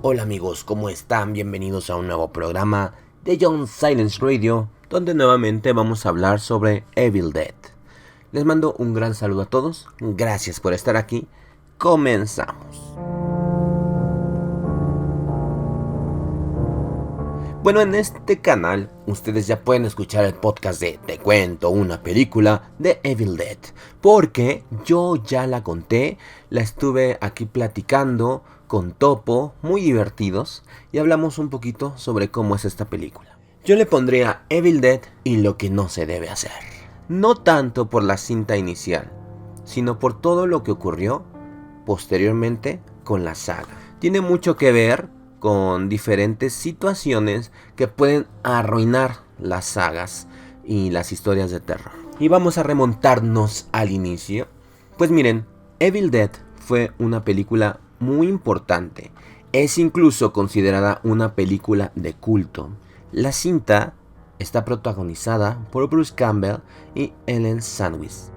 Hola amigos, ¿cómo están? Bienvenidos a un nuevo programa de John Silence Radio, donde nuevamente vamos a hablar sobre Evil Dead. Les mando un gran saludo a todos, gracias por estar aquí, comenzamos. Bueno, en este canal ustedes ya pueden escuchar el podcast de Te cuento una película de Evil Dead, porque yo ya la conté, la estuve aquí platicando con Topo, muy divertidos, y hablamos un poquito sobre cómo es esta película. Yo le pondría Evil Dead y lo que no se debe hacer. No tanto por la cinta inicial, sino por todo lo que ocurrió posteriormente con la saga. Tiene mucho que ver con diferentes situaciones que pueden arruinar las sagas y las historias de terror. Y vamos a remontarnos al inicio. Pues miren, Evil Dead fue una película muy importante. Es incluso considerada una película de culto. La cinta está protagonizada por Bruce Campbell y Ellen Sandwich.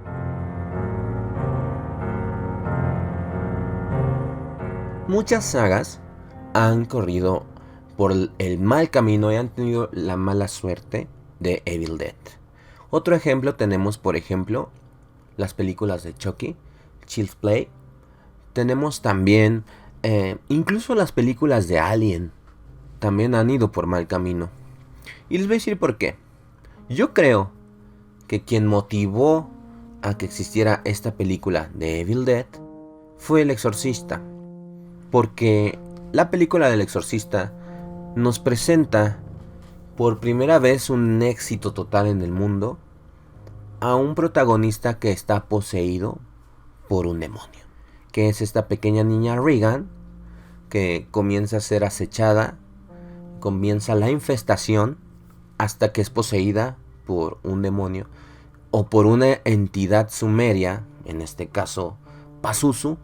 Muchas sagas han corrido por el mal camino y han tenido la mala suerte de Evil Dead. Otro ejemplo tenemos, por ejemplo, las películas de Chucky, Child's Play. Tenemos también, incluso las películas de Alien, también han ido por mal camino. Y les voy a decir por qué. Yo creo que quien motivó a que existiera esta película de Evil Dead fue El Exorcista. Porque la película del Exorcista nos presenta por primera vez un éxito total en el mundo a un protagonista que está poseído por un demonio, que es esta pequeña niña Regan, que comienza a ser acechada, comienza la infestación hasta que es poseída por un demonio o por una entidad sumeria, en este caso Pazuzu,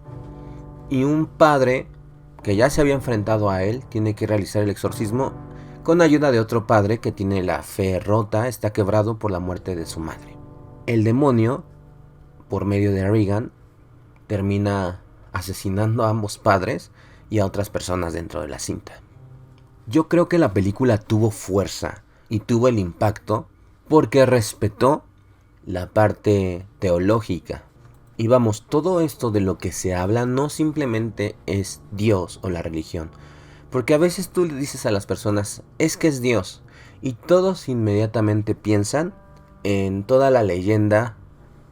y un padre que ya se había enfrentado a él tiene que realizar el exorcismo con ayuda de otro padre que tiene la fe rota, está quebrado por la muerte de su madre. El demonio, por medio de Regan, termina asesinando a ambos padres y a otras personas dentro de la cinta. Yo creo que la película tuvo fuerza y tuvo el impacto porque respetó la parte teológica. Y vamos, todo esto de lo que se habla no simplemente es Dios o la religión. Porque a veces tú le dices a las personas, es que es Dios. Y todos inmediatamente piensan en toda la leyenda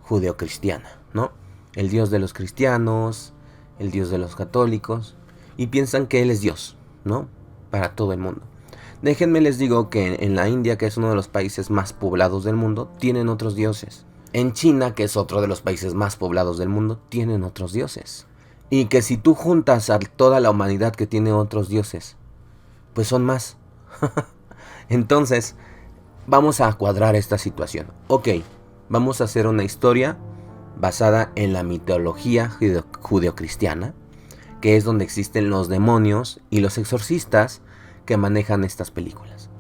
judeocristiana, ¿no? El Dios de los cristianos, el Dios de los católicos. Y piensan que Él es Dios, ¿no? Para todo el mundo. Déjenme les digo que en la India, que es uno de los países más poblados del mundo, tienen otros dioses. En China, que es otro de los países más poblados del mundo, tienen otros dioses. Y que si tú juntas a toda la humanidad que tiene otros dioses, pues son más. Entonces, vamos a cuadrar esta situación. Ok, vamos a hacer una historia basada en la mitología judeocristiana, que es donde existen los demonios y los exorcistas que manejan estas películas.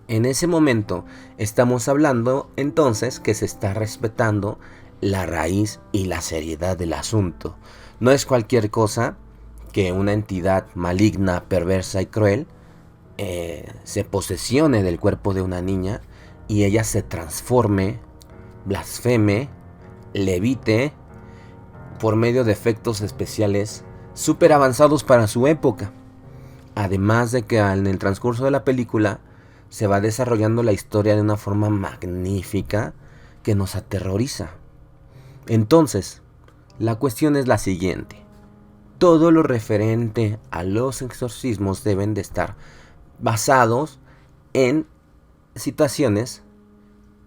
En ese momento estamos hablando entonces que se está respetando la raíz y la seriedad del asunto. No es cualquier cosa que una entidad maligna, perversa y cruel se posesione del cuerpo de una niña y ella se transforme, blasfeme, levite por medio de efectos especiales súper avanzados para su época. Además de que en el transcurso de la película se va desarrollando la historia de una forma magnífica que nos aterroriza. Entonces, la cuestión es la siguiente. Todo lo referente a los exorcismos deben de estar basados en situaciones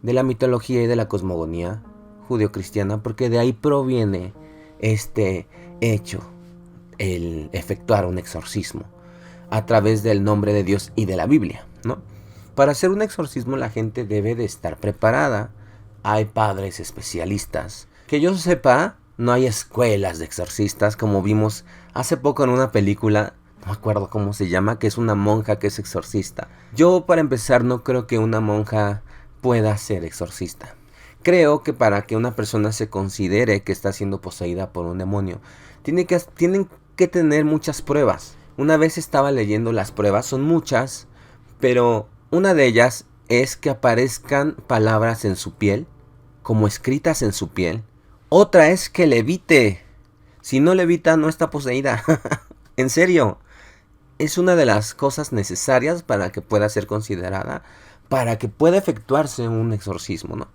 de la mitología y de la cosmogonía judeocristiana, porque de ahí proviene este hecho, el efectuar un exorcismo a través del nombre de Dios y de la Biblia, ¿no? Para hacer un exorcismo la gente debe de estar preparada. Hay padres especialistas. Que yo sepa, no hay escuelas de exorcistas como vimos hace poco en una película, no me acuerdo cómo se llama, que es una monja que es exorcista. Yo, para empezar, no creo que una monja pueda ser exorcista. Creo que para que una persona se considere que está siendo poseída por un demonio, tienen que tener muchas pruebas. Una vez estaba leyendo las pruebas, son muchas, pero una de ellas es que aparezcan palabras en su piel, como escritas en su piel. Otra es que levite. Si no levita, no está poseída. En serio, es una de las cosas necesarias para que pueda ser considerada, para que pueda efectuarse un exorcismo, ¿no?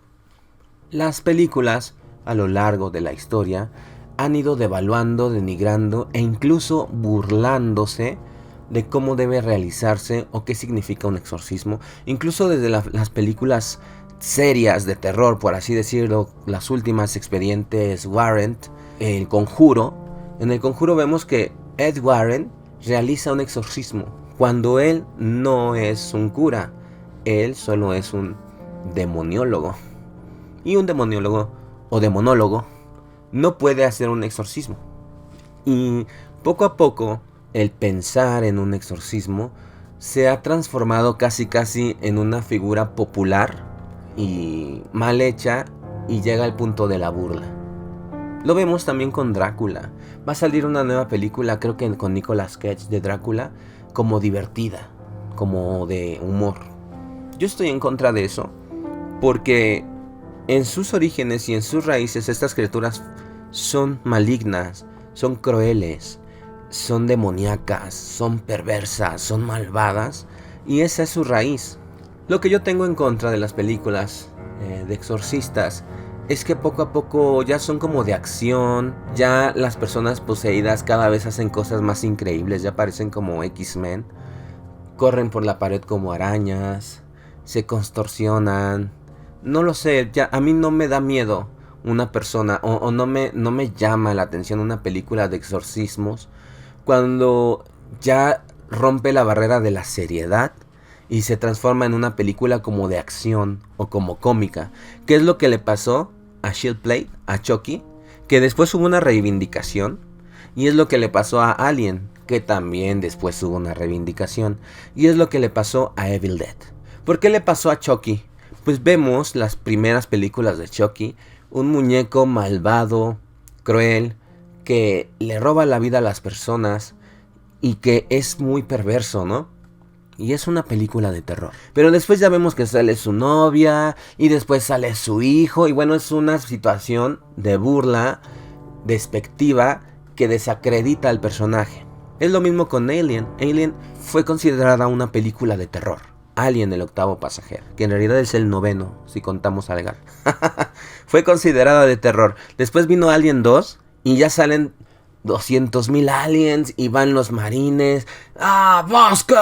Las películas, a lo largo de la historia, han ido devaluando, denigrando e incluso burlándose de cómo debe realizarse o qué significa un exorcismo. Incluso desde las películas serias de terror, por así decirlo, las últimas Expedientes Warren, El Conjuro. En El Conjuro vemos que Ed Warren realiza un exorcismo cuando él no es un cura, él solo es un demoniólogo. Y un demoniólogo o demonólogo no puede hacer un exorcismo. Y poco a poco el pensar en un exorcismo se ha transformado casi en una figura popular y mal hecha, y llega al punto de la burla. Lo vemos también con Drácula. Va a salir una nueva película, creo que con Nicolas Cage, de Drácula, como divertida, como de humor. Yo estoy en contra de eso, porque en sus orígenes y en sus raíces estas criaturas son malignas, son crueles, son demoníacas, son perversas, son malvadas, y esa es su raíz. Lo que yo tengo en contra de las películas de exorcistas es que poco a poco ya son como de acción, ya las personas poseídas cada vez hacen cosas más increíbles, ya parecen como X-Men, corren por la pared como arañas, se contorsionan, no lo sé, ya a mí no me da miedo una persona o no me llama la atención una película de exorcismos cuando ya rompe la barrera de la seriedad y se transforma en una película como de acción o como cómica. ¿Qué es lo que le pasó a Shield Plate, a Chucky? Que después hubo una reivindicación. Y es lo que le pasó a Alien, que también después hubo una reivindicación. Y es lo que le pasó a Evil Dead. ¿Por qué le pasó a Chucky? Pues vemos las primeras películas de Chucky, un muñeco malvado, cruel, que le roba la vida a las personas y que es muy perverso, ¿no? Y es una película de terror. Pero después ya vemos que sale su novia y después sale su hijo. Y bueno, es una situación de burla, despectiva, que desacredita al personaje. Es lo mismo con Alien. Alien fue considerada una película de terror. Alien, el octavo pasajero, que en realidad es el noveno, si contamos a Legal. Fue considerada de terror. Después vino Alien 2 y ya salen 200,000 aliens y van los marines. ¡Ah, bosque!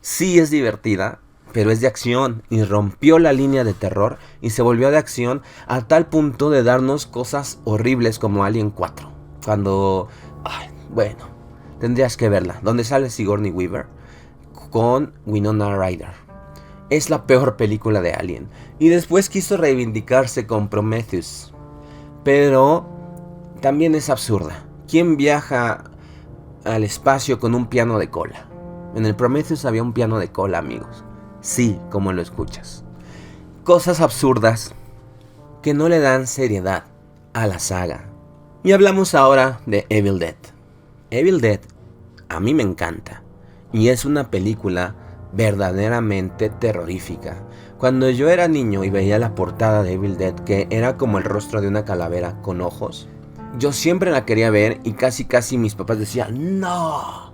Sí, es divertida, pero es de acción y rompió la línea de terror y se volvió de acción a tal punto de darnos cosas horribles como Alien 4. Cuando... bueno, tendrías que verla. Donde sale Sigourney Weaver con Winona Ryder. Es la peor película de Alien. Y después quiso reivindicarse con Prometheus, pero también es absurda. ¿Quién viaja al espacio con un piano de cola? En el Prometheus había un piano de cola, amigos. Sí, como lo escuchas. Cosas absurdas que no le dan seriedad a la saga. Y hablamos ahora de Evil Dead. Evil Dead a mí me encanta. Y es una película verdaderamente terrorífica. Cuando yo era niño y veía la portada de Evil Dead, que era como el rostro de una calavera con ojos, yo siempre la quería ver y casi mis papás decían, no,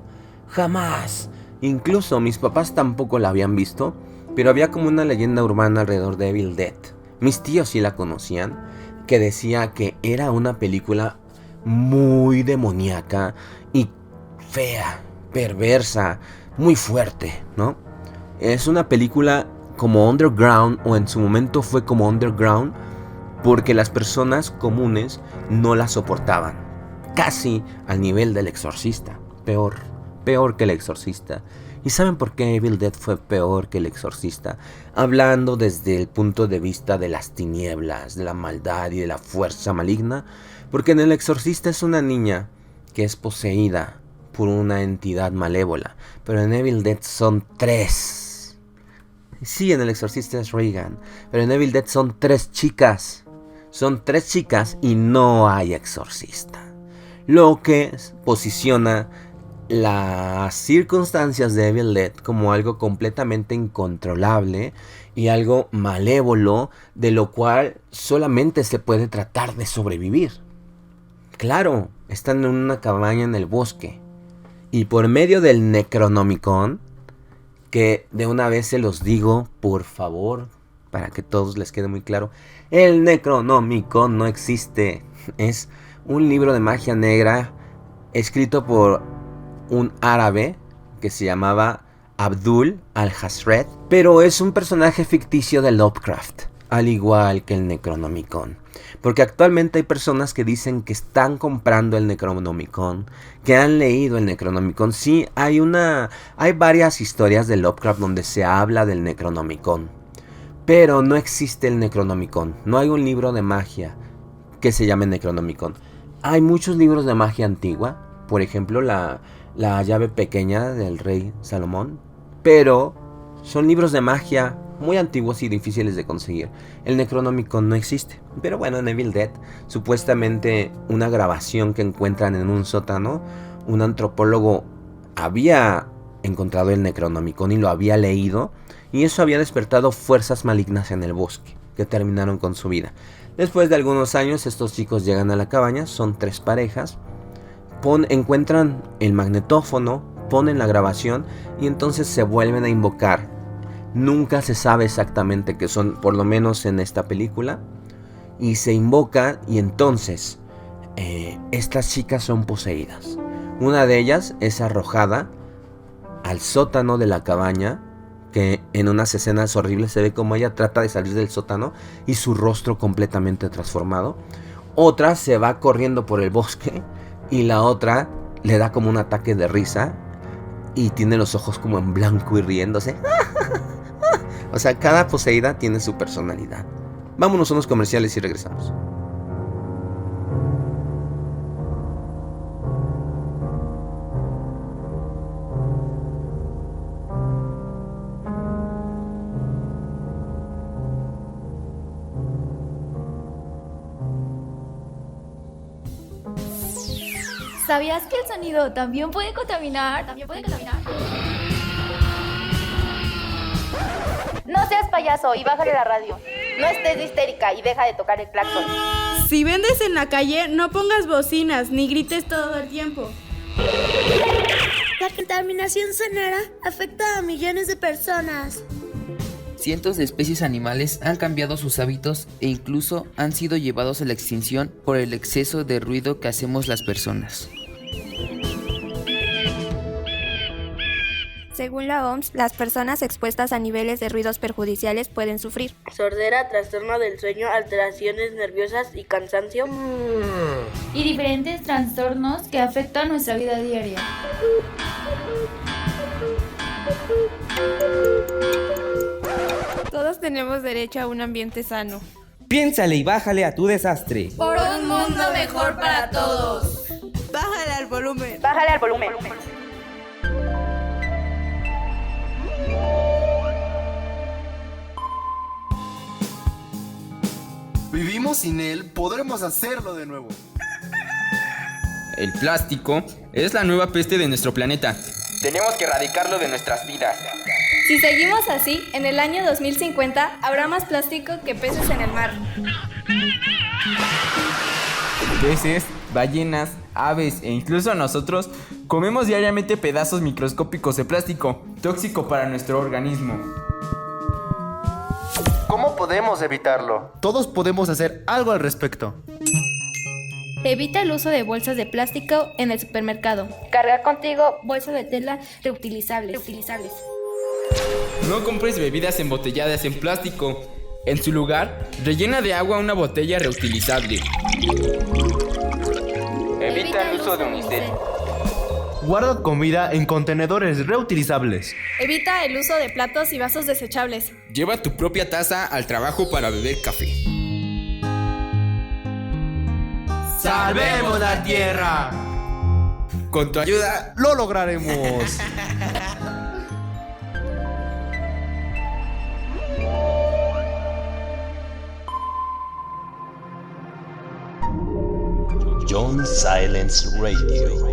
jamás. Incluso mis papás tampoco la habían visto, pero había como una leyenda urbana alrededor de Evil Dead. Mis tíos sí la conocían, que decía que era una película muy demoníaca y fea, perversa, muy fuerte, ¿no? Es una película como underground, o en su momento fue como underground, porque las personas comunes no la soportaban. Casi al nivel del Exorcista. Peor que el Exorcista. ¿Y saben por qué Evil Dead fue peor que el Exorcista? Hablando desde el punto de vista de las tinieblas, de la maldad y de la fuerza maligna. Porque en el Exorcista es una niña que es poseída por una entidad malévola. Pero en Evil Dead son 3. Sí, en el Exorcista es Regan, pero en Evil Dead son 3 chicas. Son 3 chicas y no hay exorcista. Lo que posiciona las circunstancias de Evil Dead como algo completamente incontrolable y algo malévolo, de lo cual solamente se puede tratar de sobrevivir. Claro, están en una cabaña en el bosque, y por medio del Necronomicon, que de una vez se los digo, por favor, para que todos les quede muy claro, el Necronomicon no existe. Es un libro de magia negra escrito por un árabe que se llamaba Abdul al-Hasred, pero es un personaje ficticio de Lovecraft, al igual que el Necronomicon. Porque actualmente hay personas que dicen que están comprando el Necronomicon, que han leído el Necronomicon. Sí, hay varias historias de Lovecraft donde se habla del Necronomicon, pero no existe el Necronomicon. No hay un libro de magia que se llame Necronomicon. Hay muchos libros de magia antigua, por ejemplo la llave pequeña del rey Salomón, pero son libros de magia muy antiguos y difíciles de conseguir. El Necronomicon no existe. Pero bueno, en Evil Dead, supuestamente una grabación que encuentran en un sótano, un antropólogo había encontrado el Necronomicon y lo había leído, y eso había despertado fuerzas malignas en el bosque, que terminaron con su vida. Después de algunos años, estos chicos llegan a la cabaña, son 3 parejas, encuentran el magnetófono, ponen la grabación y entonces se vuelven a invocar. Nunca se sabe exactamente qué son, por lo menos en esta película, y se invoca, y entonces estas chicas son poseídas. Una de ellas es arrojada al sótano de la cabaña, que en unas escenas horribles se ve como ella trata de salir del sótano y su rostro completamente transformado. Otra se va corriendo por el bosque y la otra le da como un ataque de risa y tiene los ojos como en blanco y riéndose. O sea, cada poseída tiene su personalidad. Vámonos a unos comerciales y regresamos. ¿Sabías que el sonido también puede contaminar? No seas payaso y bájale la radio. No estés de histérica y deja de tocar el claxon. Si vendes en la calle, no pongas bocinas ni grites todo el tiempo. La contaminación sonora afecta a millones de personas. Cientos de especies animales han cambiado sus hábitos e incluso han sido llevados a la extinción por el exceso de ruido que hacemos las personas. Según la OMS, las personas expuestas a niveles de ruidos perjudiciales pueden sufrir sordera, trastorno del sueño, alteraciones nerviosas y cansancio. Y diferentes trastornos que afectan nuestra vida diaria. Todos tenemos derecho a un ambiente sano. Piénsale y bájale a tu desastre. Por un mundo mejor para todos. Bájale al volumen. Bájale al volumen. Vivimos sin él, podremos hacerlo de nuevo. El plástico es la nueva peste de nuestro planeta. Tenemos que erradicarlo de nuestras vidas. Si seguimos así, en el año 2050 habrá más plástico que peces en el mar. Peces, ballenas, aves e incluso nosotros comemos diariamente pedazos microscópicos de plástico, tóxico para nuestro organismo. ¿Cómo podemos evitarlo? Todos podemos hacer algo al respecto. Evita el uso de bolsas de plástico en el supermercado. Carga contigo Bolsas de tela reutilizables. No compres bebidas embotelladas en plástico. En su lugar, rellena de agua una botella reutilizable. Evita el uso de unicel. Guarda comida en contenedores reutilizables. Evita el uso de platos y vasos desechables. Lleva tu propia taza al trabajo para beber café. ¡Salvemos la tierra! Con tu ayuda, ¡Lo lograremos! John Silence Radio.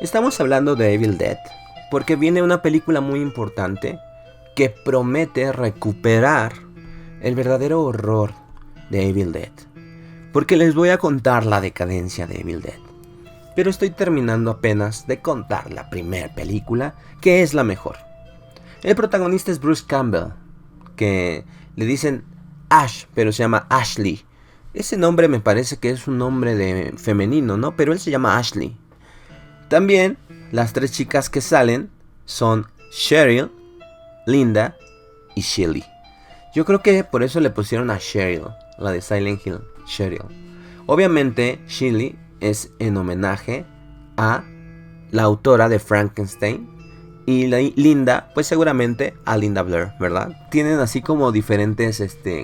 Estamos hablando de Evil Dead porque viene una película muy importante que promete recuperar el verdadero horror de Evil Dead. Porque les voy a contar la decadencia de Evil Dead. Pero estoy terminando apenas de contar la primera película, que es la mejor. El protagonista es Bruce Campbell, que le dicen Ash, pero se llama Ashley. Ese nombre me parece que es un nombre de femenino, ¿no? Pero él se llama Ashley. También las 3 chicas que salen son Cheryl, Linda y Shelly. Yo creo que por eso le pusieron a Cheryl, la de Silent Hill, Cheryl. Obviamente Shelly es en homenaje a la autora de Frankenstein. Y Linda, pues seguramente a Linda Blair, ¿verdad? Tienen así como diferentes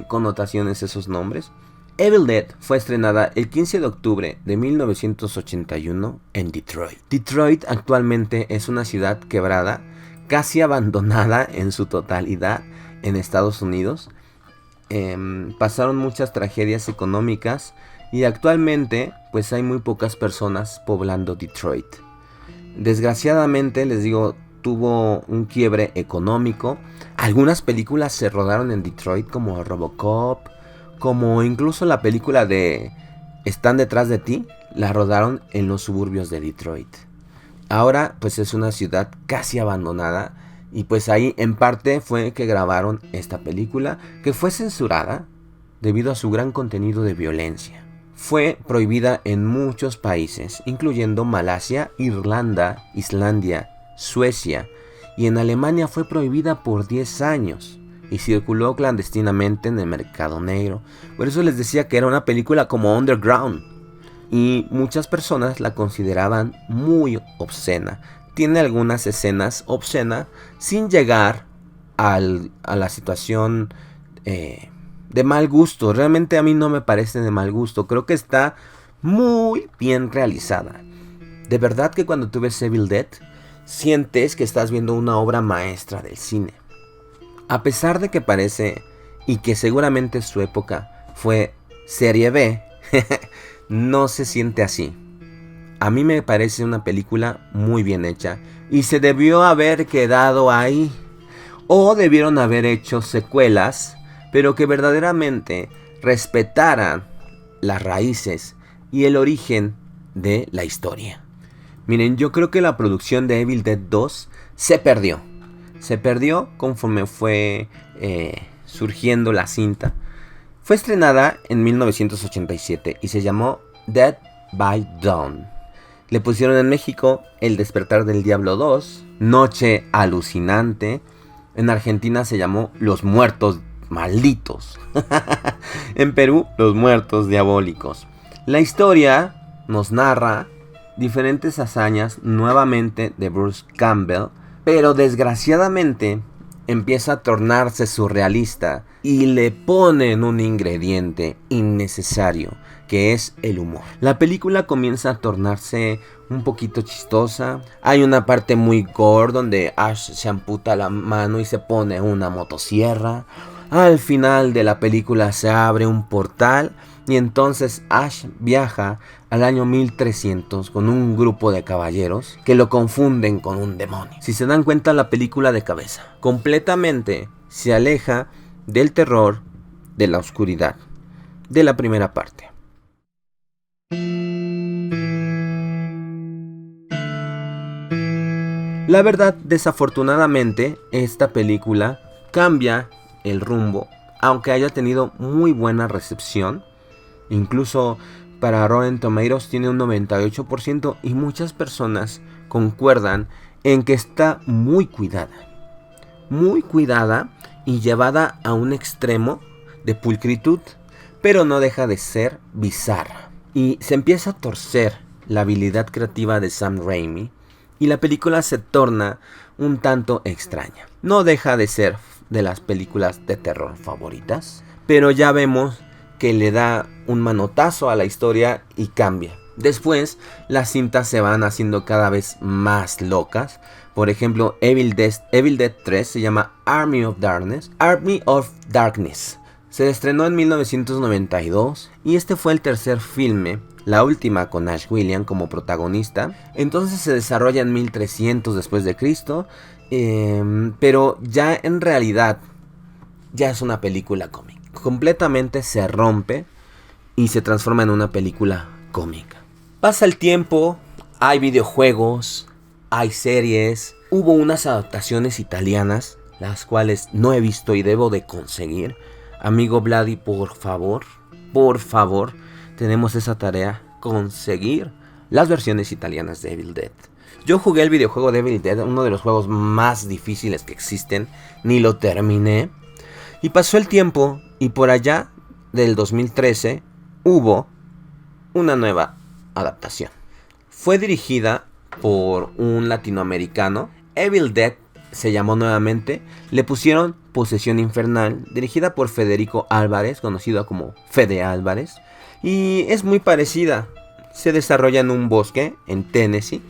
connotaciones esos nombres. Evil Dead fue estrenada el 15 de octubre de 1981 en Detroit. Detroit actualmente es una ciudad quebrada, casi abandonada en su totalidad en Estados Unidos. Pasaron muchas tragedias económicas y actualmente pues hay muy pocas personas poblando Detroit. Desgraciadamente, les digo, tuvo un quiebre económico. Algunas películas se rodaron en Detroit como Robocop, como incluso la película de Están detrás de ti, la rodaron en los suburbios de Detroit. Ahora pues es una ciudad casi abandonada y pues ahí en parte fue que grabaron esta película, que fue censurada debido a su gran contenido de violencia. Fue prohibida en muchos países, incluyendo Malasia, Irlanda, Islandia, Suecia, y en Alemania fue prohibida por 10 años. Y circuló clandestinamente en el mercado negro. Por eso les decía que era una película como underground. Y muchas personas la consideraban muy obscena. Tiene algunas escenas obscenas sin llegar a la situación de mal gusto. Realmente a mí no me parece de mal gusto. Creo que está muy bien realizada. De verdad que cuando tú ves Evil Dead, sientes que estás viendo una obra maestra del cine. A pesar de que parece, y que seguramente su época fue serie B, no se siente así. A mí me parece una película muy bien hecha y se debió haber quedado ahí. O debieron haber hecho secuelas, pero que verdaderamente respetaran las raíces y el origen de la historia. Miren, yo creo que la producción de Evil Dead 2 se perdió. Se perdió conforme fue surgiendo la cinta. Fue estrenada en 1987 y se llamó Dead by Dawn. Le pusieron en México El despertar del diablo 2, Noche alucinante. En Argentina se llamó Los muertos malditos. En Perú, Los muertos diabólicos. La historia nos narra diferentes hazañas nuevamente de Bruce Campbell, pero desgraciadamente empieza a tornarse surrealista y le ponen un ingrediente innecesario, que es el humor. La película comienza a tornarse un poquito chistosa. Hay una parte muy gore donde Ash se amputa la mano y se pone una motosierra. Al final de la película se abre un portal y entonces Ash viaja al año 1300 con un grupo de caballeros que lo confunden con un demonio. Si se dan cuenta, la película de cabeza completamente se aleja del terror, de la oscuridad de la primera parte. La verdad, desafortunadamente, esta película cambia el rumbo, aunque haya tenido muy buena recepción. Incluso para Rotten Tomatoes tiene un 98% y muchas personas concuerdan en que está muy cuidada y llevada a un extremo de pulcritud, pero no deja de ser bizarra. Y se empieza a torcer la habilidad creativa de Sam Raimi y la película se torna un tanto extraña. No deja de ser de las películas de terror favoritas, pero ya vemos que le da un manotazo a la historia y cambia. Después las cintas se van haciendo cada vez más locas. Por ejemplo, Evil Dead 3 se llama Army of Darkness. Se estrenó en 1992 y este fue el tercer filme la última con Ash William como protagonista. Entonces se desarrolla en 1300 después de Cristo, pero ya en realidad ya es una película cómica. Completamente se rompe y se transforma en una película cómica. Pasa el tiempo, hay videojuegos, hay series, hubo unas adaptaciones italianas, las cuales no he visto y debo de conseguir. Amigo Vladi, por favor, tenemos esa tarea, conseguir las versiones italianas de Evil Dead. Yo jugué el videojuego de Evil Dead, uno de los juegos más difíciles que existen, ni lo terminé. Y pasó el tiempo y por allá del 2013 hubo una nueva adaptación. Fue dirigida por un latinoamericano. Evil Dead se llamó nuevamente. Le pusieron Posesión Infernal, dirigida por Federico Álvarez, conocido como Fede Álvarez. Y es muy parecida. Se desarrolla en un bosque en Tennessee.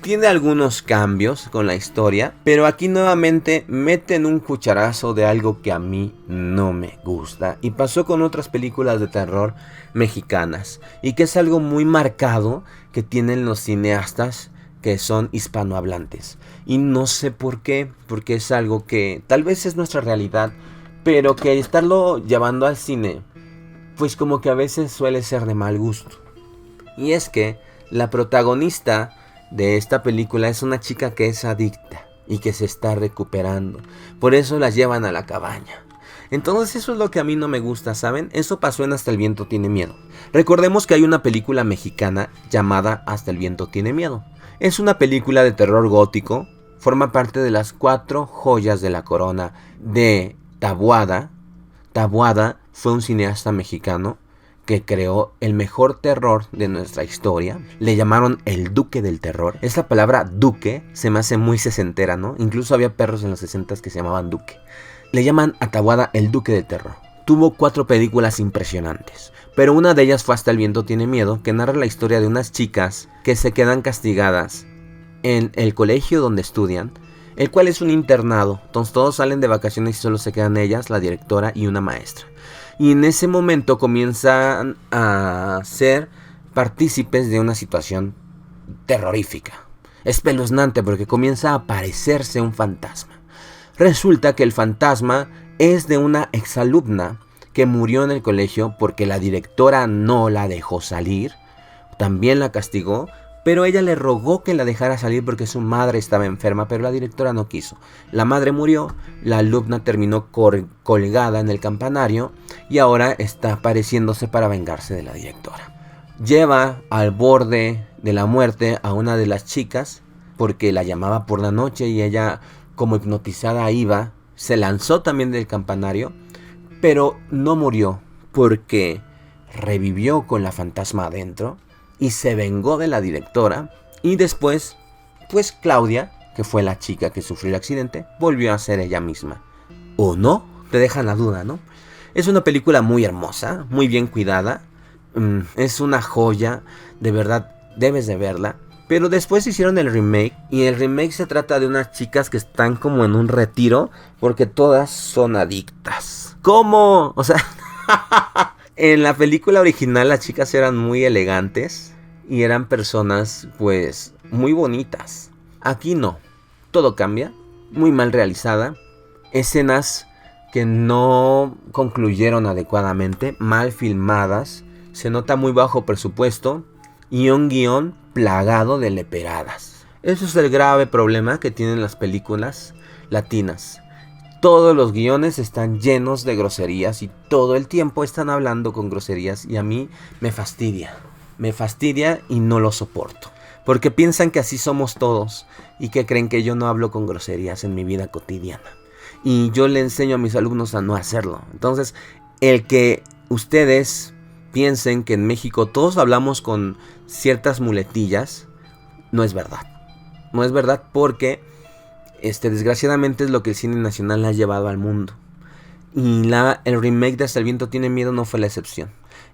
Tiene algunos cambios con la historia, pero aquí nuevamente meten un cucharazo de algo que a mí no me gusta. Y pasó con otras películas de terror mexicanas. Y que es algo muy marcado que tienen los cineastas que son hispanohablantes. Y no sé por qué, porque es algo que tal vez es nuestra realidad, pero que estarlo llevando al cine, pues como que a veces suele ser de mal gusto. Y es que la protagonista de esta película es una chica que es adicta y que se está recuperando. Por eso la llevan a la cabaña. Entonces eso es lo que a mí no me gusta, ¿saben? Eso pasó en Hasta el viento tiene miedo. Recordemos que hay una película mexicana llamada Hasta el viento tiene miedo. Es una película de terror gótico. Forma parte de las 4 joyas de la corona de Taboada. Taboada fue un cineasta mexicano que creó el mejor terror de nuestra historia. Le llamaron el Duque del Terror. Esa palabra Duque se me hace muy sesentera, ¿no? Incluso había perros en los 60s que se llamaban Duque. Le llaman a Taboada el Duque del Terror. Tuvo 4 películas impresionantes, pero una de ellas fue Hasta el viento tiene miedo, que narra la historia de unas chicas que se quedan castigadas en el colegio donde estudian, el cual es un internado. Entonces todos salen de vacaciones y solo se quedan ellas, la directora y una maestra. Y en ese momento comienzan a ser partícipes de una situación terrorífica, espeluznante, porque comienza a aparecerse un fantasma. Resulta que el fantasma es de una exalumna que murió en el colegio porque la directora no la dejó salir, también la castigó, pero ella le rogó que la dejara salir porque su madre estaba enferma, pero la directora no quiso. La madre murió, la alumna terminó colgada en el campanario y ahora está apareciéndose para vengarse de la directora. Lleva al borde de la muerte a una de las chicas porque la llamaba por la noche y ella, como hipnotizada, iba. Se lanzó también del campanario, pero no murió porque revivió con la fantasma adentro y se vengó de la directora. Y después, pues Claudia, que fue la chica que sufrió el accidente, volvió a ser ella misma. ¿O no? Te dejan la duda, ¿no? Es una película muy hermosa, muy bien cuidada. Es una joya, de verdad, debes de verla. Pero después hicieron el remake, y el remake se trata de unas chicas que están como en un retiro porque todas son adictas. ¿Cómo? O sea, en la película original las chicas eran muy elegantes y eran personas pues muy bonitas. Aquí no, todo cambia, muy mal realizada, escenas que no concluyeron adecuadamente, mal filmadas, se nota muy bajo presupuesto y un guión plagado de leperadas. Eso es el grave problema que tienen las películas latinas. Todos los guiones están llenos de groserías y todo el tiempo están hablando con groserías y a mí me fastidia. Me fastidia y no lo soporto. Porque piensan que así somos todos y que creen que yo no hablo con groserías en mi vida cotidiana. Y yo le enseño a mis alumnos a no hacerlo. Entonces, el que ustedes piensen que en México todos hablamos con ciertas muletillas, no es verdad. No es verdad porque desgraciadamente es lo que el cine nacional ha llevado al mundo. Y el remake de Hasta el viento tiene miedo no fue la excepción.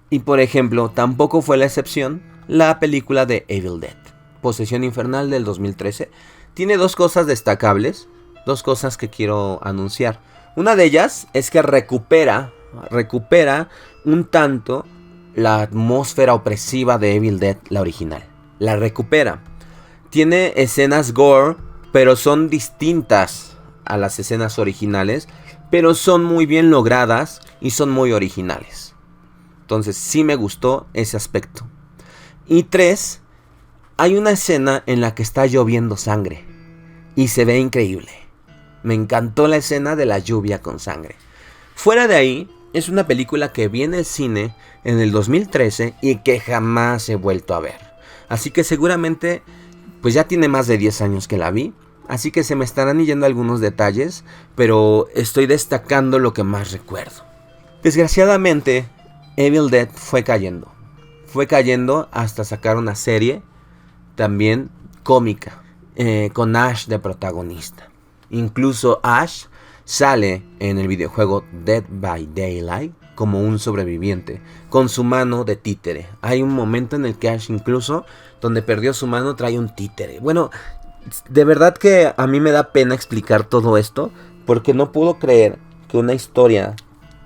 Y por ejemplo, tampoco fue la excepción la película de Evil Dead, Posesión Infernal del 2013. Tiene 2 cosas destacables, 2 cosas que quiero anunciar. Una de ellas es que recupera un tanto la atmósfera opresiva de Evil Dead, la original. La recupera. Tiene escenas gore, pero son distintas a las escenas originales, pero son muy bien logradas y son muy originales. Entonces sí me gustó ese aspecto. Y 3, hay una escena en la que está lloviendo sangre y se ve increíble. Me encantó la escena de la lluvia con sangre. Fuera de ahí, es una película que vi en el cine en el 2013 y que jamás he vuelto a ver. Así que seguramente, pues ya tiene más de 10 años que la vi. Así que se me estarán yendo algunos detalles, pero estoy destacando lo que más recuerdo. Desgraciadamente, Evil Dead fue cayendo. Fue cayendo hasta sacar una serie, también cómica, con Ash de protagonista. Incluso Ash sale en el videojuego Dead by Daylight como un sobreviviente, con su mano de títere. Hay un momento en el que Ash incluso, donde perdió su mano, trae un títere. Bueno, de verdad que a mí me da pena explicar todo esto, porque no puedo creer que una historia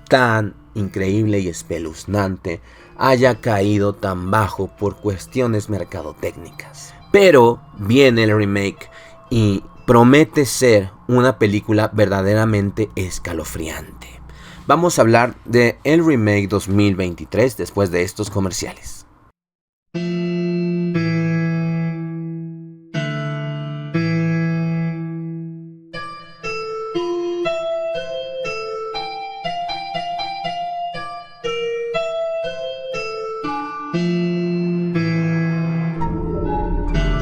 tan increíble y espeluznante haya caído tan bajo por cuestiones mercadotécnicas. Pero viene el remake y promete ser una película verdaderamente escalofriante. Vamos a hablar de el remake 2023 después de estos comerciales.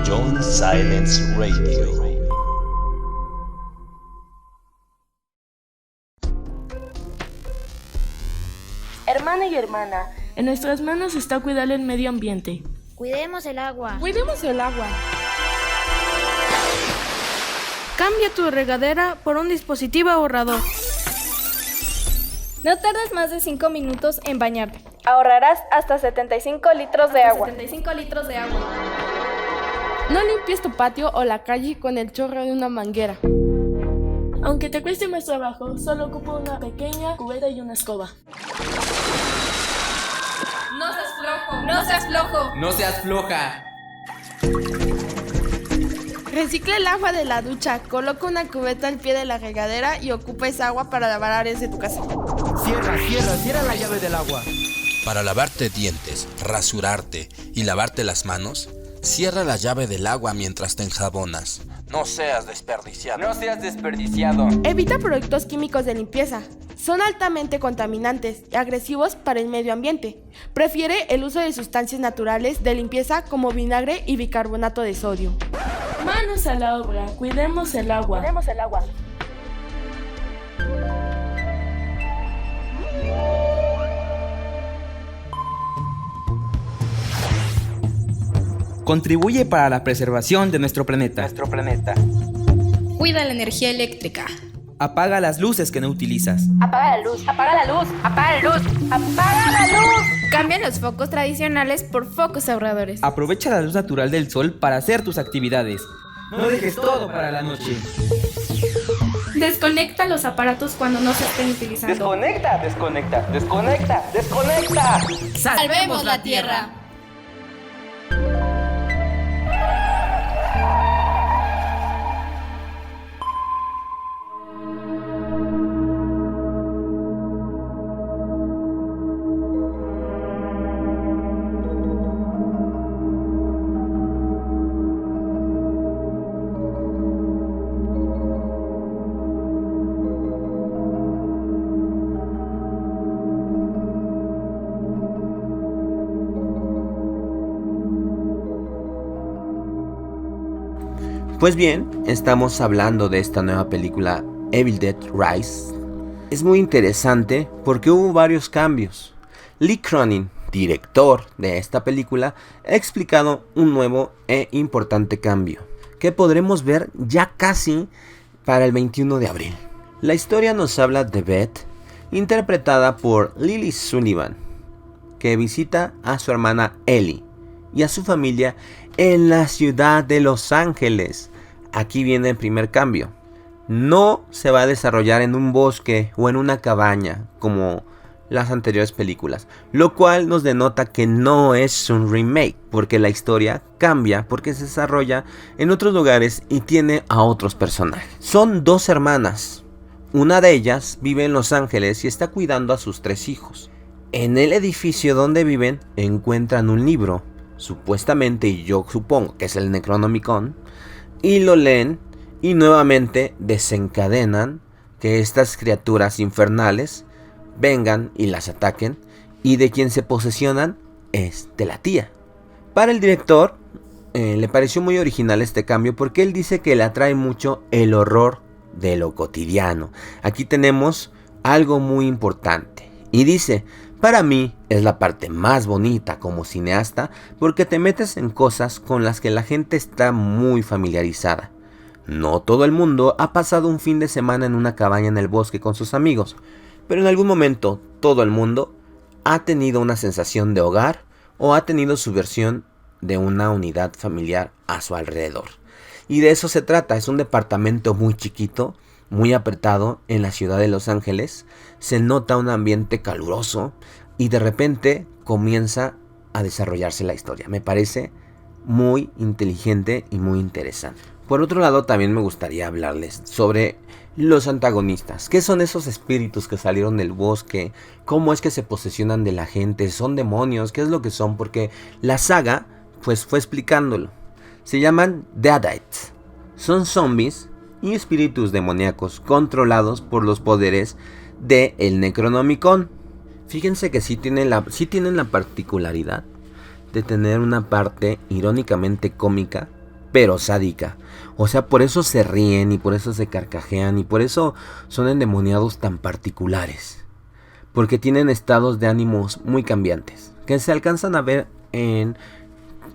John Silence Radio. Hermana y hermana, en nuestras manos está cuidar el medio ambiente. Cuidemos el agua. Cuidemos el agua. Cambia tu regadera por un dispositivo ahorrador. No tardes más de 5 minutos en bañarte. Ahorrarás hasta 75 litros de agua. No limpies tu patio o la calle con el chorro de una manguera. Aunque te cueste más trabajo, solo ocupa una pequeña cubeta y una escoba. No seas flojo. No seas flojo. No seas floja. Recicla el agua de la ducha, coloca una cubeta al pie de la regadera y ocupa esa agua para lavar áreas de tu casa. Cierra la llave del agua. Para lavarte dientes, rasurarte y lavarte las manos, cierra la llave del agua mientras te enjabonas. No seas desperdiciado. Evita productos químicos de limpieza. Son altamente contaminantes y agresivos para el medio ambiente. Prefiere el uso de sustancias naturales de limpieza como vinagre y bicarbonato de sodio. Manos a la obra, cuidemos el agua. Contribuye para la preservación de nuestro planeta. Cuida la energía eléctrica. Apaga las luces que no utilizas. Apaga la luz, apaga la luz, apaga la luz, apaga la luz. Cambia los focos tradicionales por focos ahorradores. Aprovecha la luz natural del sol para hacer tus actividades. No dejes todo para la noche. Desconecta los aparatos cuando no se estén utilizando. Desconecta. ¡Salvemos la Tierra! Pues bien, estamos hablando de esta nueva película Evil Dead Rise. Es muy interesante porque hubo varios cambios. Lee Cronin, director de esta película, ha explicado un nuevo e importante cambio que podremos ver ya casi para el 21 de abril. La historia nos habla de Beth, interpretada por Lily Sullivan, que visita a su hermana Ellie y a su familia en la ciudad de Los Ángeles. Aquí viene el primer cambio. No se va a desarrollar en un bosque o en una cabaña como las anteriores películas, lo cual nos denota que no es un remake, porque la historia cambia, porque se desarrolla en otros lugares y tiene a otros personajes. Son 2 hermanas, una de ellas vive en Los Ángeles y está cuidando a sus 3 hijos. En el edificio donde viven encuentran un libro, supuestamente, y yo supongo que es el Necronomicon, y lo leen y nuevamente desencadenan que estas criaturas infernales vengan y las ataquen, y de quien se posesionan es de la tía. Para el director le pareció muy original este cambio porque él dice que le atrae mucho el horror de lo cotidiano. Aquí tenemos algo muy importante y dice: para mí es la parte más bonita como cineasta porque te metes en cosas con las que la gente está muy familiarizada. No todo el mundo ha pasado un fin de semana en una cabaña en el bosque con sus amigos, pero en algún momento todo el mundo ha tenido una sensación de hogar o ha tenido su versión de una unidad familiar a su alrededor. Y de eso se trata. Es un departamento muy chiquito, muy apretado en la ciudad de Los Ángeles. Se nota un ambiente caluroso y de repente comienza a desarrollarse la historia. Me parece muy inteligente y muy interesante. Por otro lado, también me gustaría hablarles sobre los antagonistas. ¿Qué son esos espíritus que salieron del bosque? ¿Cómo es que se posesionan de la gente? ¿Son demonios? ¿Qué es lo que son? Porque la saga pues fue explicándolo. Se llaman Deadites. Son zombies y espíritus demoníacos controlados por los poderes del Necronomicon. Fíjense que sí tienen la particularidad de tener una parte irónicamente cómica, pero sádica. O sea, por eso se ríen y por eso se carcajean y por eso son endemoniados tan particulares. Porque tienen estados de ánimos muy cambiantes, que se alcanzan a ver en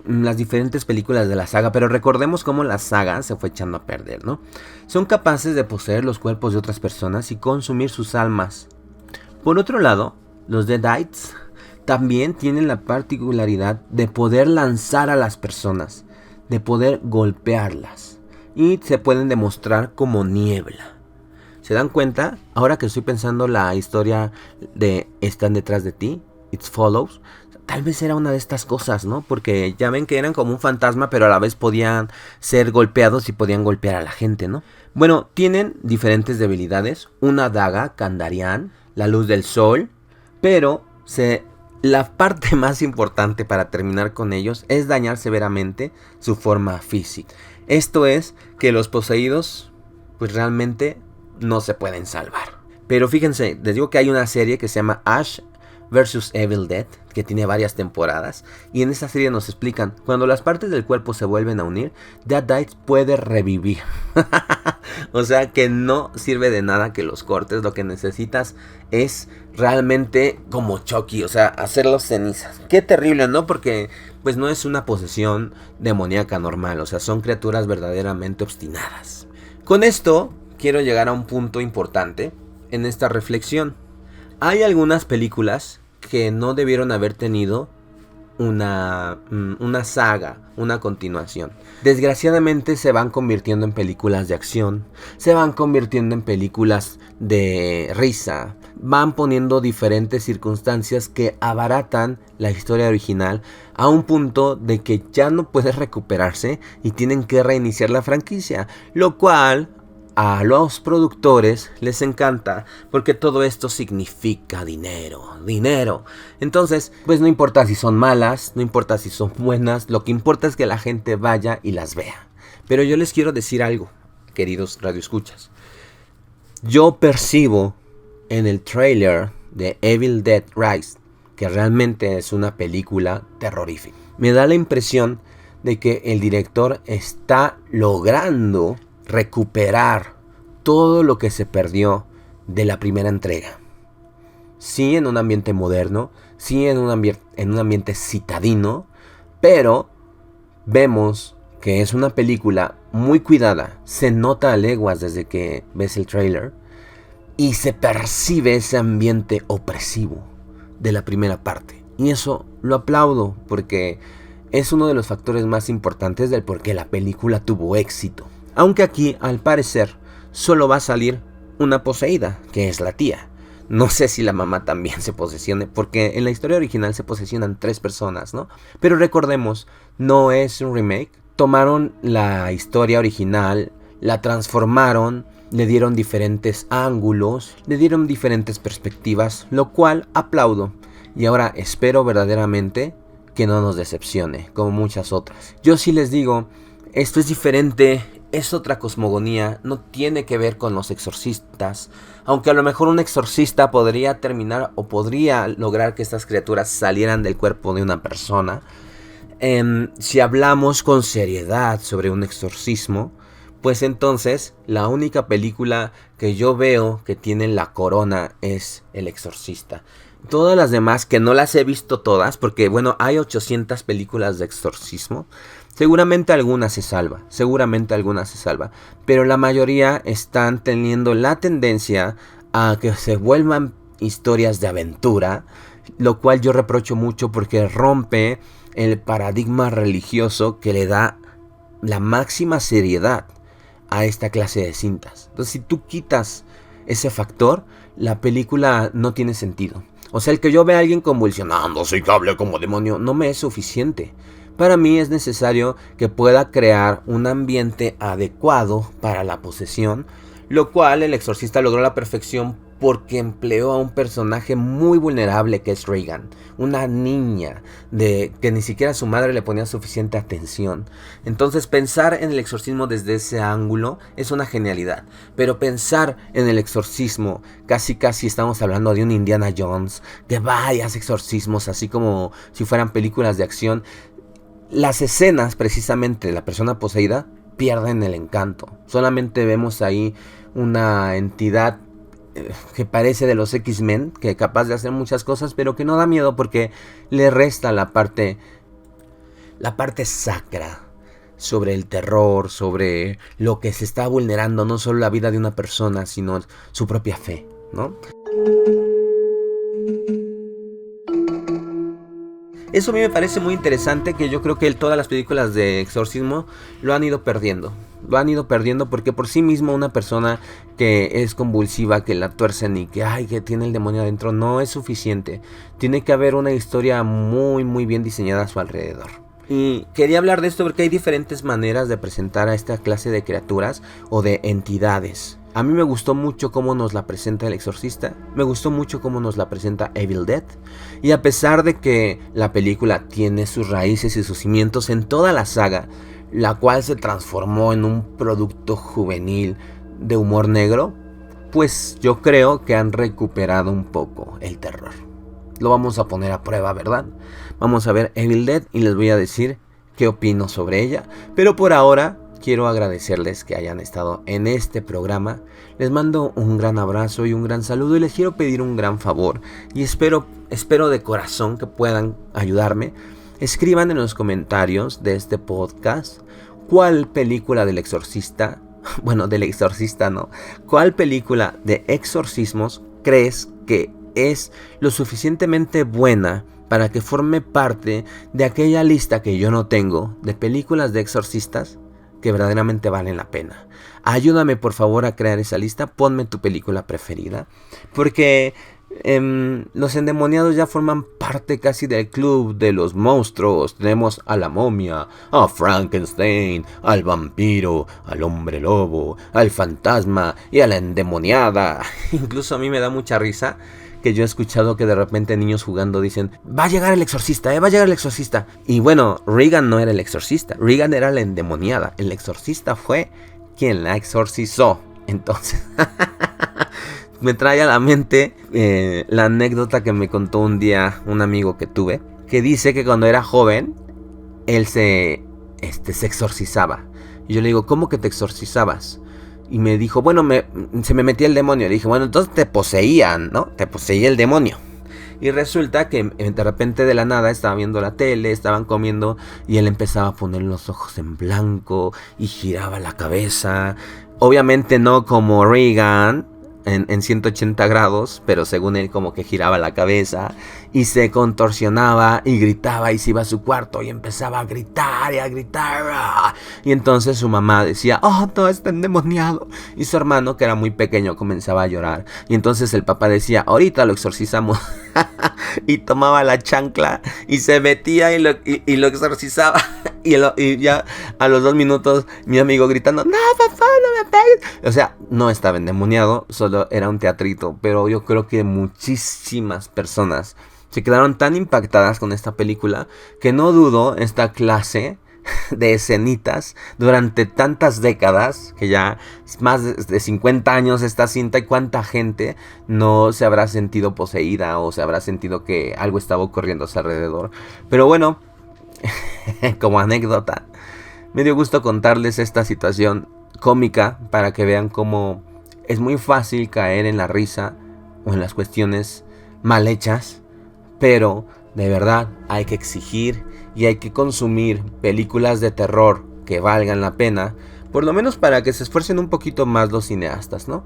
las diferentes películas de la saga, pero recordemos cómo la saga se fue echando a perder, ¿no? Son capaces de poseer los cuerpos de otras personas y consumir sus almas. Por otro lado, los Deadites también tienen la particularidad de poder lanzar a las personas, de poder golpearlas, y se pueden demostrar como niebla. ¿Se dan cuenta? Ahora que estoy pensando la historia de Están detrás de ti, It Follows, tal vez era una de estas cosas, ¿no? Porque ya ven que eran como un fantasma, pero a la vez podían ser golpeados y podían golpear a la gente, ¿no? Bueno, tienen diferentes debilidades. Una daga, Kandarian, la luz del sol, pero la parte más importante para terminar con ellos es dañar severamente su forma física. Esto es que los poseídos pues realmente no se pueden salvar. Pero fíjense, les digo que hay una serie que se llama Ash vs Evil Dead, que tiene varias temporadas, y en esta serie nos explican, cuando las partes del cuerpo se vuelven a unir, Deadite puede revivir. O sea que no sirve de nada que los cortes, lo que necesitas es realmente como Chucky, o sea, hacerlos cenizas. Qué terrible, ¿no? Porque pues no es una posesión demoníaca normal, o sea, son criaturas verdaderamente obstinadas. Con esto quiero llegar a un punto importante en esta reflexión. Hay algunas películas que no debieron haber tenido una saga, una continuación. Desgraciadamente se van convirtiendo en películas de acción, se van convirtiendo en películas de risa, van poniendo diferentes circunstancias que abaratan la historia original a un punto de que ya no puede recuperarse y tienen que reiniciar la franquicia, lo cual a los productores les encanta porque todo esto significa dinero. Entonces, pues no importa si son malas, no importa si son buenas, lo que importa es que la gente vaya y las vea. Pero yo les quiero decir algo, queridos radioescuchas. Yo percibo en el trailer de Evil Dead Rise que realmente es una película terrorífica. Me da la impresión de que el director está logrando recuperar todo lo que se perdió de la primera entrega. Sí, en un ambiente moderno, sí, en un ambiente citadino, pero vemos que es una película muy cuidada. Se nota a leguas desde que ves el trailer y se percibe ese ambiente opresivo de la primera parte. Y eso lo aplaudo porque es uno de los factores más importantes del por qué la película tuvo éxito. Aunque aquí, al parecer, solo va a salir una poseída, que es la tía. No sé si la mamá también se posesione, porque en la historia original se posesionan 3 personas, ¿no? Pero recordemos, no es un remake. Tomaron la historia original, la transformaron, le dieron diferentes ángulos, le dieron diferentes perspectivas, lo cual aplaudo. Y ahora espero verdaderamente que no nos decepcione, como muchas otras. Yo sí les digo, esto es diferente, es otra cosmogonía, no tiene que ver con los exorcistas. Aunque a lo mejor un exorcista podría terminar o podría lograr que estas criaturas salieran del cuerpo de una persona. Si hablamos con seriedad sobre un exorcismo, pues entonces la única película que yo veo que tiene la corona es El Exorcista. Todas las demás, que no las he visto todas, porque bueno, hay 800 películas de exorcismo. Seguramente alguna se salva, pero la mayoría están teniendo la tendencia a que se vuelvan historias de aventura, lo cual yo reprocho mucho porque rompe el paradigma religioso que le da la máxima seriedad a esta clase de cintas. Entonces, si tú quitas ese factor, la película no tiene sentido. O sea, el que yo vea a alguien convulsionándose y que hable como demonio no me es suficiente. Para mí es necesario que pueda crear un ambiente adecuado para la posesión, lo cual El Exorcista logró a la perfección porque empleó a un personaje muy vulnerable que es Regan, una niña que ni siquiera su madre le ponía suficiente atención. Entonces pensar en el exorcismo desde ese ángulo es una genialidad, pero pensar en el exorcismo casi estamos hablando de un Indiana Jones que vaya a hacer exorcismos así como si fueran películas de acción. Las escenas precisamente de la persona poseída pierden el encanto. Solamente vemos ahí una entidad que parece de los X-Men, que es capaz de hacer muchas cosas, pero que no da miedo porque le resta la parte sacra sobre el terror, sobre lo que se está vulnerando, no solo la vida de una persona, sino su propia fe, ¿no? Eso a mí me parece muy interesante, que yo creo que todas las películas de exorcismo lo han ido perdiendo. Lo han ido perdiendo porque por sí mismo una persona que es convulsiva, que la tuercen y que tiene el demonio adentro, no es suficiente. Tiene que haber una historia muy bien diseñada a su alrededor. Y quería hablar de esto porque hay diferentes maneras de presentar a esta clase de criaturas o de entidades. A mí me gustó mucho cómo nos la presenta El Exorcista, me gustó mucho cómo nos la presenta Evil Dead, y a pesar de que la película tiene sus raíces y sus cimientos en toda la saga, la cual se transformó en un producto juvenil de humor negro, pues yo creo que han recuperado un poco el terror. Lo vamos a poner a prueba, ¿verdad? Vamos a ver Evil Dead y les voy a decir qué opino sobre ella, pero por ahora quiero agradecerles que hayan estado en este programa. Les mando un gran abrazo y un gran saludo y les quiero pedir un gran favor. Y espero de corazón que puedan ayudarme. Escriban en los comentarios de este podcast cuál película del exorcista, cuál película de exorcismos crees que es lo suficientemente buena para que forme parte de aquella lista que yo no tengo de películas de exorcistas que verdaderamente valen la pena. Ayúdame por favor a crear esa lista. Ponme tu película preferida, porque los endemoniados ya forman parte casi del club de los monstruos. Tenemos a la momia, a Frankenstein, al vampiro, al hombre lobo, al fantasma y a la endemoniada. Incluso a mí me da mucha risa que yo he escuchado que de repente niños jugando dicen: va a llegar el exorcista, va a llegar el exorcista. Y bueno, Regan no era el exorcista, Regan era la endemoniada. El exorcista fue quien la exorcizó. Entonces me trae a la mente la anécdota que me contó un día un amigo que tuve, que dice que cuando era joven él se exorcizaba. Y yo le digo: ¿cómo que te exorcizabas? Y me dijo: bueno, se me metía el demonio. Le dije: bueno, entonces te poseían, ¿no? Te poseía el demonio. Y resulta que de repente de la nada estaba viendo la tele, estaban comiendo y él empezaba a poner los ojos en blanco y giraba la cabeza. Obviamente no como Regan, en 180 grados, pero según él como que giraba la cabeza y se contorsionaba y gritaba y se iba a su cuarto y empezaba a gritar y a gritar. Y entonces su mamá decía, oh, todo está endemoniado. Y su hermano, que era muy pequeño, comenzaba a llorar. Y entonces el papá decía, ahorita lo exorcizamos. Y tomaba la chancla y se metía y lo exorcizaba. Y ya a los 2 minutos mi amigo gritando, no, papá, no me pegues. O sea, no estaba endemoniado, solo era un teatrito. Pero yo creo que muchísimas personas se quedaron tan impactadas con esta película que no dudo esta clase de escenitas durante tantas décadas, que ya es más de 50 años esta cinta, y cuánta gente no se habrá sentido poseída o se habrá sentido que algo estaba ocurriendo a su alrededor. Pero bueno, como anécdota, me dio gusto contarles esta situación cómica para que vean cómo es muy fácil caer en la risa o en las cuestiones mal hechas, pero de verdad hay que exigir y hay que consumir películas de terror que valgan la pena, por lo menos para que se esfuercen un poquito más los cineastas, ¿no?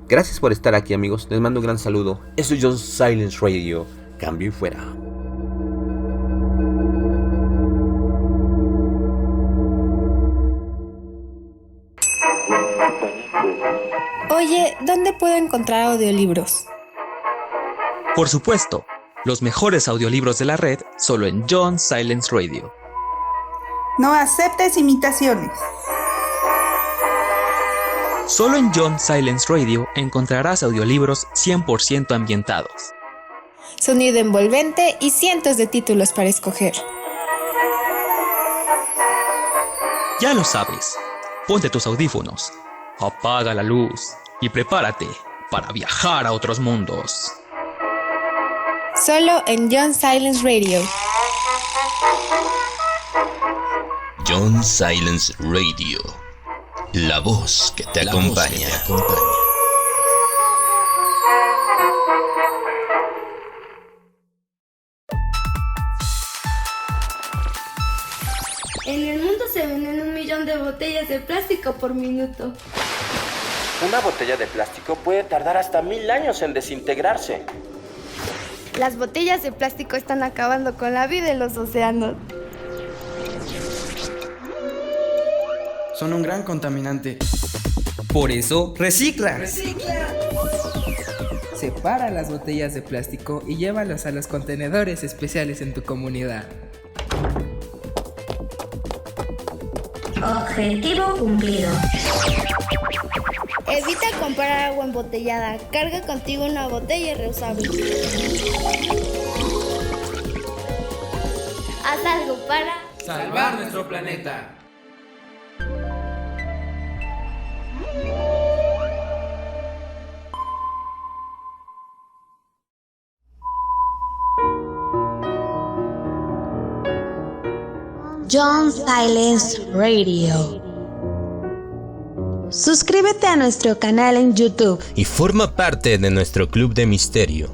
Gracias por estar aquí, amigos, les mando un gran saludo. Eso es John Silence Radio, cambio y fuera. Oye, ¿dónde puedo encontrar audiolibros? Por supuesto, los mejores audiolibros de la red solo en John Silence Radio. No aceptes imitaciones. Solo en John Silence Radio encontrarás audiolibros 100% ambientados. Sonido envolvente y cientos de títulos para escoger. Ya lo sabes, ponte tus audífonos, apaga la luz y prepárate para viajar a otros mundos. Solo en John Silence Radio. John Silence Radio. La voz que te acompaña. En el mundo se venden 1 millón de botellas de plástico por minuto. Una botella de plástico puede tardar hasta 1000 años en desintegrarse. Las botellas de plástico están acabando con la vida en los océanos. Son un gran contaminante. Por eso, recicla. Separa las botellas de plástico y llévalas a los contenedores especiales en tu comunidad. Objetivo cumplido. Evita comprar agua embotellada. Carga contigo una botella reusable. Haz algo para salvar nuestro planeta. John Silence Radio. Suscríbete a nuestro canal en YouTube y forma parte de nuestro club de misterio.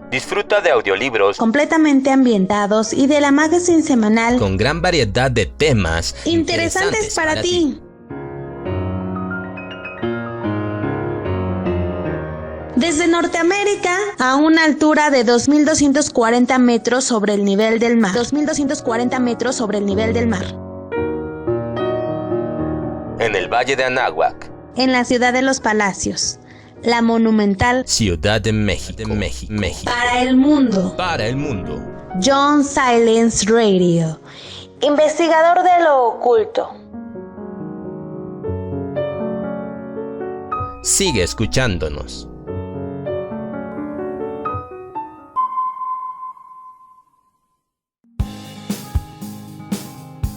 Disfruta de audiolibros completamente ambientados y de la magazine semanal con gran variedad de temas interesantes para ti. Desde Norteamérica a una altura de 2.240 metros sobre el nivel del mar. 2.240 metros sobre el nivel del mar. En el Valle de Anáhuac. En la ciudad de los Palacios. La monumental Ciudad de México. Para el mundo. Para el mundo. John Silence Radio. Investigador de lo oculto. Sigue escuchándonos.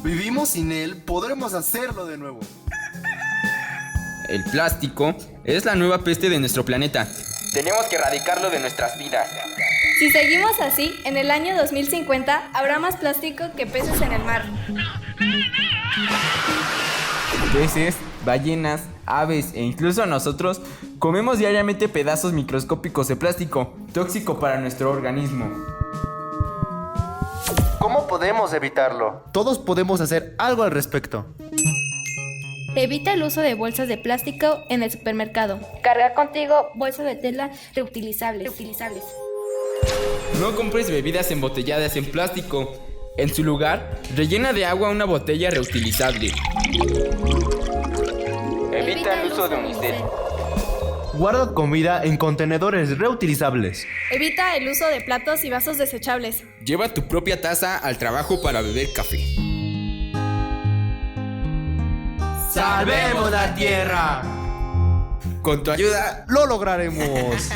Vivimos sin él, podremos hacerlo de nuevo. El plástico es la nueva peste de nuestro planeta. Tenemos que erradicarlo de nuestras vidas. Si seguimos así, en el año 2050 habrá más plástico que peces en el mar. Peces, ballenas, aves e incluso nosotros comemos diariamente pedazos microscópicos de plástico, tóxico para nuestro organismo. ¿Cómo podemos evitarlo? Todos podemos hacer algo al respecto. Evita el uso de bolsas de plástico en el supermercado. Carga contigo bolsas de tela reutilizables. No compres bebidas embotelladas en plástico. En su lugar, rellena de agua una botella reutilizable. Evita el uso de unicel. Guarda comida en contenedores reutilizables. Evita el uso de platos y vasos desechables. Lleva tu propia taza al trabajo para beber café. ¡Salvemos la tierra! Con tu ayuda lo lograremos.